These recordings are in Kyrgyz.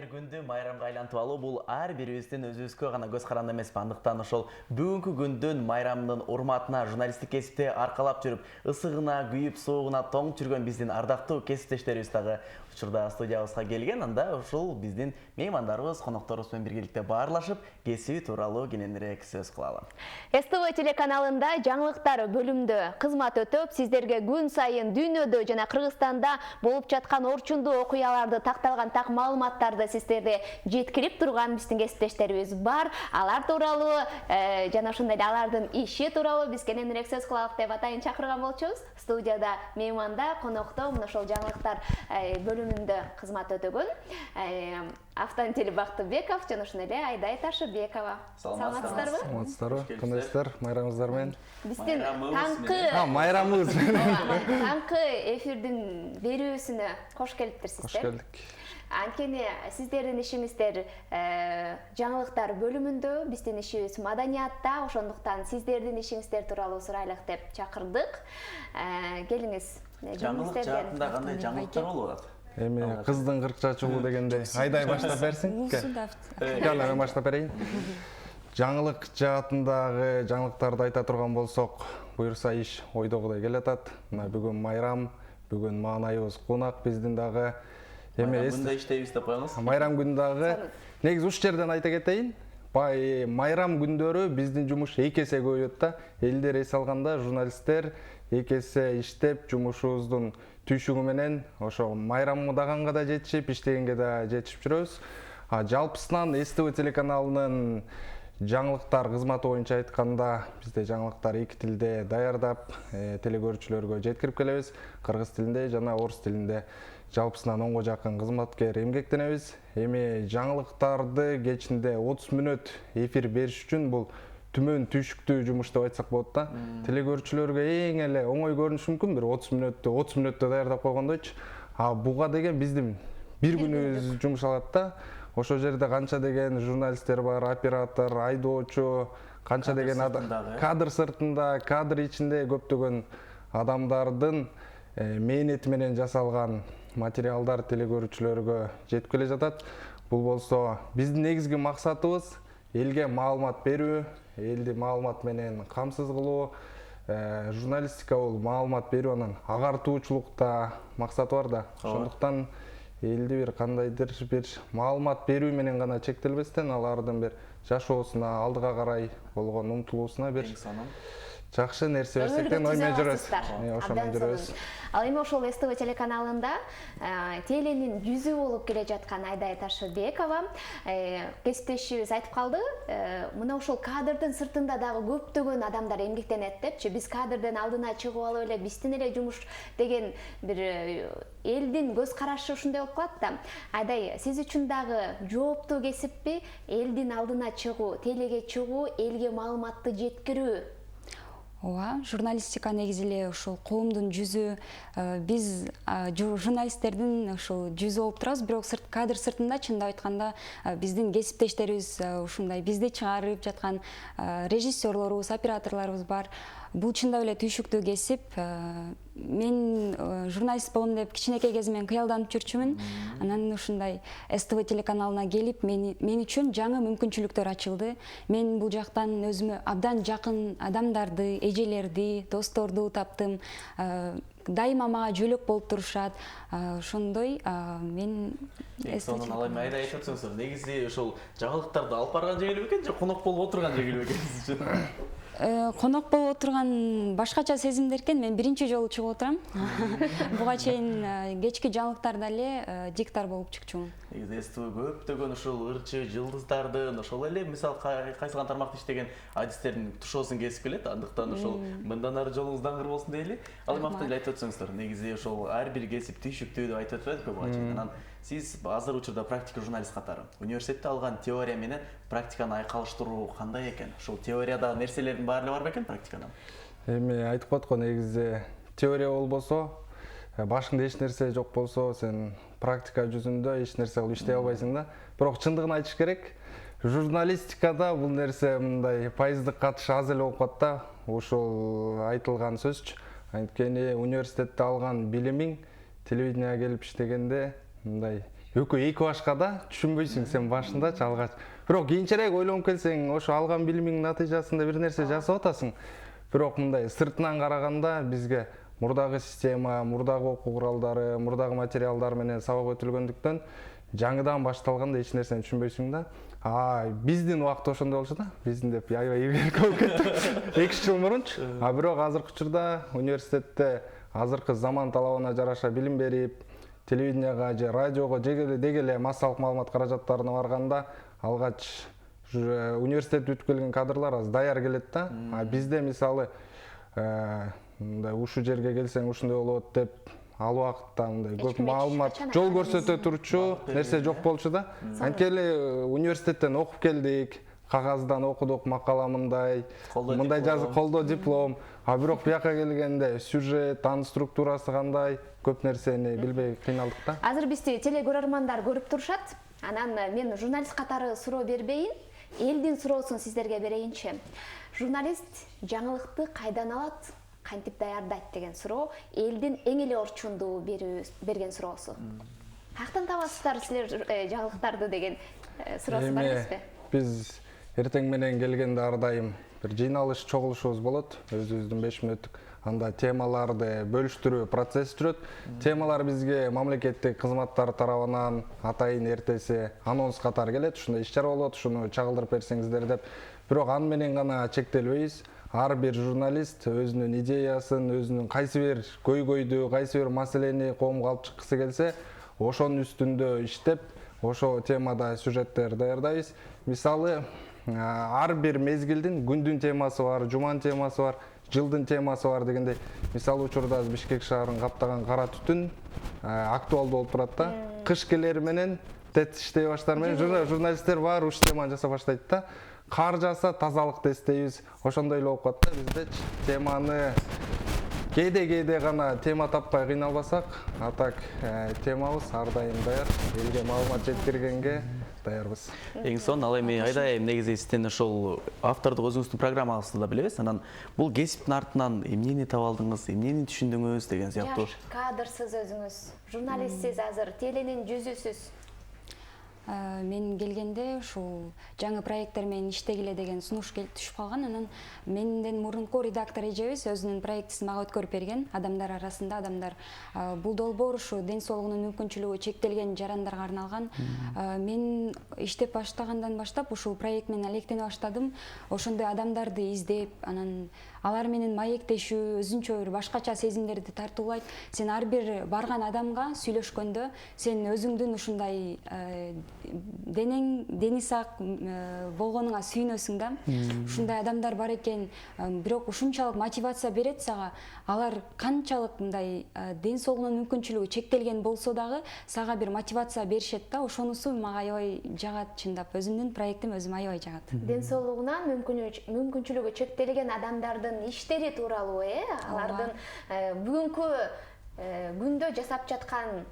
бир күндү майрамга айлантып алуу бул ар бирибиздин өзүбүзгө гана көз каранды эмес. Андыктан ошол бүгүнкү күндүн майрамынын урматына журналисттик кесипте аркалап жүрүп, ысыгына, күйүп, суугуна тоңуп жүргөн биздин ардактуу кесиптештерибиз дагы учурда студиябызга келген. Анда ушул биздин меймандарыбыз, конокторубуз менен биргеликте баарлашып, кесиби тууралуу кененирээк сөз кылалы. СТВ телеканалында жаңылыктар бөлүмдө кызмат өтөп, сиздерге күн сайын дүйнөдө жана Кыргызстанда болуп жаткан орчундуу окуяларды, такталган так маалыматтарды сиздерге жеткирип турган биздин кесиптештерибиз бар. Алар тууралуу жана ошондой эле алардын иши тууралуу биз кененирээк сөз кылалык деп атайын чакырган болчубуз. Студияда мейманда, конокто мына ошол жаңылыктар бөлүмүндө кызмат өтөгөн Автантил Бактыбеков жана ошондой эле Айдай Ташыбекова. Саламатсыздарбы? Саламатсыздарбы? Кандайсыздар? Майрамыңыздар менен? Биздин таңкы майрамыбыз менен. Таңкы эфирдин берүүсүнө кош келиптирсиздер. Кош келдик. Анткени сиздердин ишиңиздер жаңылыктар бөлүмүндө, биздин ишибиз маданиятта, ошондуктан сиздердин ишиңиздер тууралуу сурайлык деп чакырдык. Келиңиз. Жаңылык жаатында кандай жаңылыктар болуп атат? Эми кыздын 40 чачуу дегенде Айдай баштап берсин. Кел, мен баштап берейин. Жаңылык жаатындагы жаңылыктарды айта турган болсок, буюрса иш ойдогудай келатат. Мына бүгүн майрам, бүгүн маанайыбыз кунак биздин дагы. Эми күндө иштейбиз деп коюңуз. Майрам күнү дагы негизи уш жерден айта кетейин. Майрам күндөрү биздин жумуш эки эсе көбөйөт да. Элдер эс алганда журналисттер эки эсе иштеп, жумушубуздун түйшүгү менен ошо майрамдаганга да жетишип, иштегенге да жетишип жүрөбүз. Жалпысынан СТВ телеканалынын жаңылыктар кызматы боюнча айтканда, бизде жаңылыктар эки тилде даярдап, телекөрүүчүлөргө жеткирип келебиз. Кыргыз тилинде жана орус тилинде. Жалпысынан 10га жакын кызматкер эмгектенебиз. Эми жаңылыктарды кечинде 30 мүнөт эфир бериш үчүн бул түмөн түйшүктүү жумуш деп айтсак болот да. Телекөрүүчүлөргө эң эле оңой көрүнүшү мүмкүн, бир 30 мүнөттө даярдап койгондойчу. Буга деген биздин бир күнүбүз жумуш алат да. Ошол жерде канча деген журналисттер бар, оператор, айдоочу, канча деген кадр сыртында, кадр ичинде көптөгөн адамдардын мээнети менен жасалган материалдар телекөрүүчүлөргө жетип келе жатат. Бул болсо биздин негизги максатыбыз элге маалымат берүү, элди маалымат менен камсыз кылуу. Журналистика бул маалымат берүү, анан агартуучулукта максаты бар да. Ошондуктан элди бир кандайдыр бир маалымат берүү менен гана чектелбестен, алардын бир жашоосуна, алдыга карай болгон умтулуусуна бир жакшы нерсе берсек деп ой менен жүрөбүз. Ошо менен жүрөбүз. Ал эми ошол СТВ телеканалында теленин жүзү болуп келе жаткан Айдай Ташыбекова кесиптешибиз айтып калды. Мына ошол кадрдын сыртында дагы көптөгөн адамдар эмгектенет депчи. Биз кадрдын алдына чыгып алып эле биздин эле жумуш деген бир элдин көз карашы ушундай болуп калат да. Айдай, сиз үчүн дагы жооптуу кесиппи элдин алдына чыгуу, телеге чыгуу, элге маалыматты жеткирүү? Ооба, журналистика негизи эле ушул коомдун жүзү, биз журналисттердин ушул жүзү болуп турабыз, бирок кадр сыртында чындап айтканда биздин кесиптештерибиз ушундай бизди чыгарып жаткан режиссерлорубуз, операторлорубуз бар. Бул чындап эле түйшүктүү кесип. Мен журналист болом деп кичинекей кезимден кыялданып жүрчүмүн. Анан ушундай СТВ телеканалына келип, мен үчүн жаңы мүмкүнчүлүктөр ачылды. Мен бул жактан өзүмө абдан жакын адамдарды, эжелерди, досторду таптым. Дайыма мага жөлөк болуп турушат. Ошондой мен сонун алай майда айтып атсаңыздар, негизи ошол жаңылыктарды алып барган жеңил бекен же конок болуп отурган жеңил бекен сиз үчүн? Конок болуп отурган башкача сезимдер экен. Мен биринчи жолу чыгып отурам. Буга чейин кечки жаңылыктарда эле диктор болуп чыкчумун. Негизи СТВ көптөгөн ушул ырчы жылдыздардын, ошол эле мисалы кайсылган тармакта иштеген адистердин тушоосун кесип келет. Андыктан ошол мындан ары жолуңуз даңгыр болсун дейли. Ал эми Автантил айтып атсаңыздар, негизи ошол ар бир кесип түйшүктүү деп айтып атпадык буга чейин. Анан сиз азыр учурда практика журналист катары университетте алган теория менен практиканы айкалыштыруу кандай экен? Ушул теориядагы нерселердин баары эле барбы экен практикадан? Эми айтып коет го, негизи теория болбосо, башыңда эч нерсе жок болсо, сен практика жүзүндө эч нерсе кылып иштей албайсың да. Бирок чындыгын айтыш керек, журналистикада бул нерсе мындай пайыздык катыш аз эле болуп калат да. Ушул айтылган сөзчү. Анткени университетте алган билимиң телевидениеге келип иштегенде мындай экөө 2 башкада түшүнбөйсүң сен башындачы алгач. Бирок кийинчерээк ойлонуп келсең, ошо алган билимиңдин натыйжасында бир нерсе жасап атасың. Бирок мындай сыртынан караганда бизге мурдагы система, мурдагы окуу куралдары, мурдагы материалдар менен сабак өтүлгөндүктөн жаңыдан башталганда эч нерсени түшүнбөйсүң да. Биздин убакта ошондой болчу да. Биздин деп аябай ийгилик болуп кетти. 2 жыл мурунчу. Бирок азыркы учурда университетте азыркы заман талабына жараша билим берип, телевиденияга же радиого деги эле массалык маалымат каражаттарына барганда алгач университет бүтүп келген кадрлар аз даяр келет да. Бизде мисалы мындай ушу жерге келсең ушундай болот деп ал убакытта мындай көп маалымат жол көрсөтө турчу нерсе жок болчу да. Анткени университеттен окуп келдик, кагаздан окудук, макала мындай жазып, колдоо диплом. Бирок бияка келгенде сюжет, анын структурасы кандай, көп нерсени билбей кыйналдык да. Азыр бизди телекөрөрмандар көрүп турушат. Анан мен журналист катары суроо бербейин, элдин суроосун сиздерге берейинчи. Журналист жаңылыкты кайдан алат, кантип даярдайт деген суроо элдин эң эле орчундуу берген суроосу. Каяктан табасыздар силер жаңылыктарды деген суроосу бар эмеспи? Биз эртең менен келгенде ар дайым бир жыйналыш чогулушубуз болот, өзүбүздүн 5 мүнөттүк. Анда темаларды бөлүштүрүү процесс жүрөт. Темалар бизге мамлекеттик кызматтар тарабынан атайын эртеси анонс катары келет. Ушундай иш-чара болот, ушуну чагылдырып берсеңиздер деп. Бирок аны менен гана чектелбейбиз. Ар бир журналист өзүнүн идеясын, өзүнүн кайсы бир көйгөйдү, кайсы бир маселени коомго алып чыккысы келсе, ошонун үстүндө иштеп, ошо темада сюжеттер даярдайбыз. Мисалы, ар бир мезгилдин күндүн темасы бар, жуманын темасы бар, жылдын темасы бар дегендей. Мисалы учурда Бишкек шаарын каптаган кара түтүн актуалдуу болуп турат да. Кыш келери менен тет иштей баштар менен журналисттер баары уш теманы жасап баштайт да. Кар жаса тазалыкты эстейбиз. Ошондой эле болуп калат да. Бизде теманы кээде гана тема таппай кыйналбасак, а так темабыз ар дайым даяр. Элге маалымат жеткиргенге даярбыз. Эң сонун ал эми айдайым негизи сиздин ошол автордук өзүңүздүн программаңызды да билебиз. Анан бул кесиптин артынан эмнени таап алдыңыз, эмнени түшүндүңүз деген сыяктуу. Кадрсыз өзүңүз, журналистсиз азыр, теленин жүзүсүз. Мен келгенде ушул жаңы проекттер менен иштегиле деген сунуш келип түшүп калган. Анан менден мурунку редактор эжебиз өзүнүн проектисин мага өткөрүп берген. Адамдар арасында адамдар бул долбоор ушу ден соолугунун мүмкүнчүлүгү чектелген жарандарга арналган. Мен иштеп баштагандан баштап ушул проект менен алектене баштадым. Ошондой адамдарды издеп, анан алар менен маектешүү, өзүнчө бир башкача сезимдерди тартуулайт. Сен ар бир барган адамга сүйлөшкөндө сен өзүңдүн ушундай дени сак болгонуңа сүйүнөсүң да. Ушундай адамдар бар экен, бирок ушунчалык мотивация берет сага. Алар канчалык мындай ден соолугунун мүмкүнчүлүгү чектелген болсо дагы сага бир мотивация беришет да. Ошонусу мага аябай жагат, чындап. Өзүмдүн проектим өзүмө аябай жагат. Ден соолугунан мүмкүнчүлүгү чектелген адамдардын иштери тууралуу, алардын бүгүнкү күндө жасап жаткан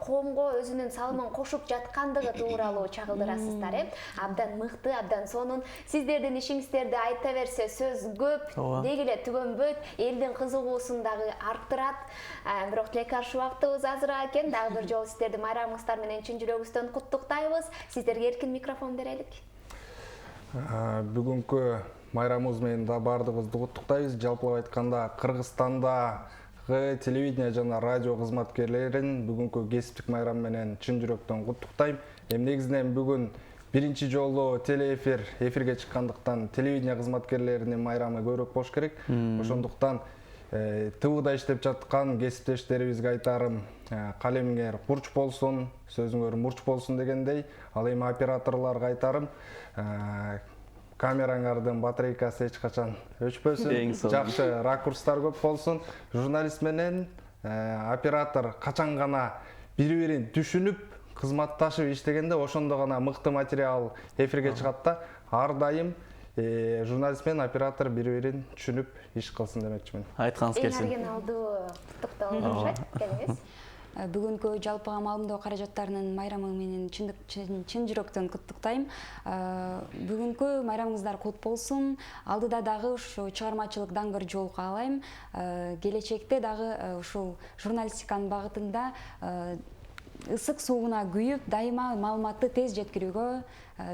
коомго өзүнүн салымын кошуп жаткандыгы тууралуу чагылдырасыздар. Абдан мыкты, абдан сонун. Сиздердин ишиңиздерди айта берсе сөз көп, деги эле түгөнбөйт, элдин кызыгуусун дагы арттырат. Бирок телекаршы убактыбыз азыраак экен. Дагы бир жолу сиздерди майрамыңыздар менен чын жүрөгүбүздөн куттуктайбыз. Сиздерге эркин микрофон берелик. Бүгүнкү майрамыбыз менен да баардыгыбызды куттуктайбыз. Жалпылап айтканда Кыргызстанда телевидение жана радио кызматкерлерин бүгүнкү кесиптик майрам менен чын жүрөктөн куттуктайм. Негизинен бүгүн биринчи жолу эфирге чыккандыктан телевидение кызматкерлеринин майрамы көбүрөөк болуш керек. Ошондуктан ТВда иштеп жаткан кесиптештерибизге айтарым, калемиңер курч болсун, сөзүңөр мурч болсун дегендей. Ал эми операторлорго айтарым, камераңардын батарейкасы эч качан өчпөсүн, жакшы ракурстар көп болсун. Журналист менен оператор качан гана бири-бирин түшүнүп, кызматташып иштегенде ошондо гана мыкты материал эфирге чыгат да. Ар дайым журналист менен оператор бири-бирин түшүнүп иш кылсын демекчимин. Айтканыңыз келсин. Эң оригиналдуу куттуктоолор келиңиз. Бүгүнкү жалпыга маалымдоо каражаттарынын майрамы менен чын жүрөктөн куттуктайм. Бүгүнкү майрамыңыздар кут болсун. Алдыда дагы ушу чыгармачылык даңгыр жол каалайм. Келечекте дагы ушул журналистиканын багытында ысык сууна күйүп дайыма маалыматты тез жеткирүүгө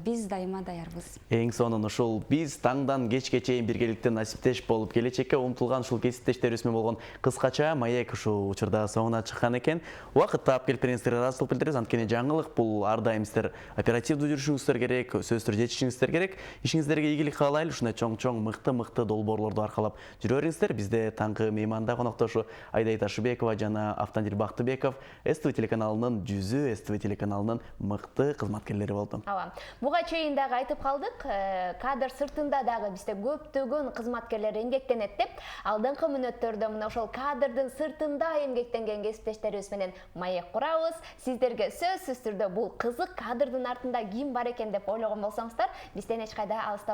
биз дайыма даярбыз. Эң сонун ушул биз таңдан кечке чейин биргеликте насиптеш болуп келечекке умтулган ушул кесиптештерибиз менен болгон кыскача маек ушул учурда соңуна чыккан экен. Убакыт таап келип бериңиздерге ыраазычылык билдиребиз. Анткени жаңылык бул ар дайым сиздер оперативдүү жүрүшүңүздөр керек, сөзсүз түрдө жетишиңиздер керек. Ишиңиздерге ийгилик каалайлы, ушундай чоң мыкты долбоорлорду аркалап жүрө бериңиздер. Бизде таңкы мейманда коноктошу Айдай Ташыбекова жана Автандил Бактыбеков СТВ телеканалынын жүзү, СТВ телеканалынын мыкты кызматкерлери болду. Буга чейин дагы айтып калдык, кадр сыртында дагы бизде көптөгөн кызматкерлер эмгектенет деп. Алдыңкы мүнөттөрдө мына ошол кадрдын сыртында эмгектенген кесиптештерибиз менен маек курабыз. Сиздерге сөзсүз түрдө бул кызык кадрдын артында ким бар экен деп ойлогон болсоңуздар, бизден эч кайда алыстабай